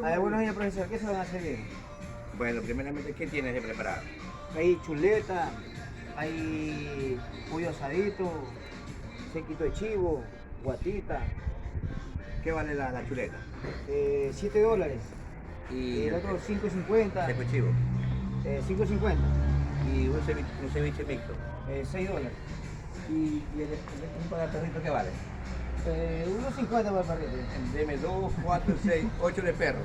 Buenos días, profesor. ¿Qué se van a servir? Bueno, primeramente, ¿qué tienes de preparado? Hay chuleta, hay pollo asadito, sequito de chivo, guatita, ¿Qué vale la chuleta? $7. Y El otro 5.50, seco y chivo. 5.50, Y un ceviche mixto. $6. ¿Y un para perrito qué vale? Unos 50 para el perrito. Deme 2, 4, 6, 8 de perro.